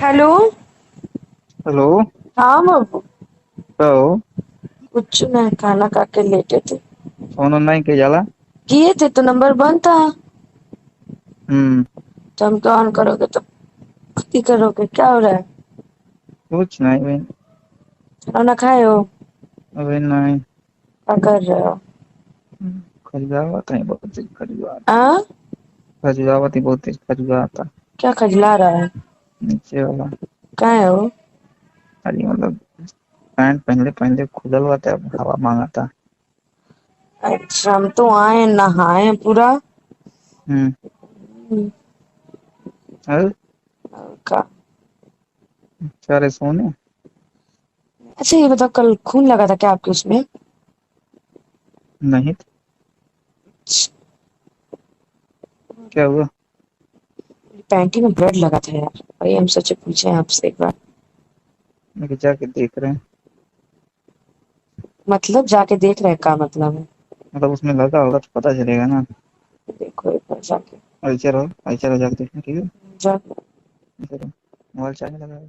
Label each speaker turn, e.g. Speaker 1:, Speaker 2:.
Speaker 1: Hello.
Speaker 2: Hello.
Speaker 1: हाँ बाबू।
Speaker 2: तो
Speaker 1: कुछ नहीं, खाना खा के लेटे थे।
Speaker 2: फोन ऑन नहीं किया जाला।
Speaker 1: किए थे तो नंबर बंद था।
Speaker 2: हम्म।
Speaker 1: तो हम क्या ऑन करोगे तो खुद ही करोगे, क्या हो रहा है?
Speaker 2: कुछ नहीं भाई।
Speaker 1: खाना खाए हो?
Speaker 2: अभी नहीं।
Speaker 1: क्या कर रहे हो?
Speaker 2: खजुआवा था, बहुत तेज खजुआ था।
Speaker 1: हाँ।
Speaker 2: खजुआवा थी, बहुत तेज खजुआ था।
Speaker 1: क्या खजला रहा है?
Speaker 2: नीचे वाला।
Speaker 1: कहाँ है वो?
Speaker 2: अरे मतलब पैंट पहले पहले खुलल हुआ था, हवा मांगा था।
Speaker 1: अच्छा, हम तो आए नहाए पूरा।
Speaker 2: हम्म।
Speaker 1: हम्म,
Speaker 2: और
Speaker 1: का।
Speaker 2: सारे सोने।
Speaker 1: अच्छा ये बताओ, कल खून लगा था क्या आपके उसमें?
Speaker 2: नहीं तो क्या हुआ?
Speaker 1: पैंटी में ब्लड लगा था यार, वही हम सोचे पूछे आपसे एक बार।
Speaker 2: मैं जाके देख रहे हैं।
Speaker 1: मतलब जाके देख रहे हैं, का मतलब है?
Speaker 2: मतलब उसमें लगा होगा तो पता चलेगा ना।
Speaker 1: देखो एक बार जाके।
Speaker 2: ऐसे रहो जाके देखना, ठीक है।
Speaker 1: जा।
Speaker 2: ऐसे रहो। मोबाइल चार्ज लगा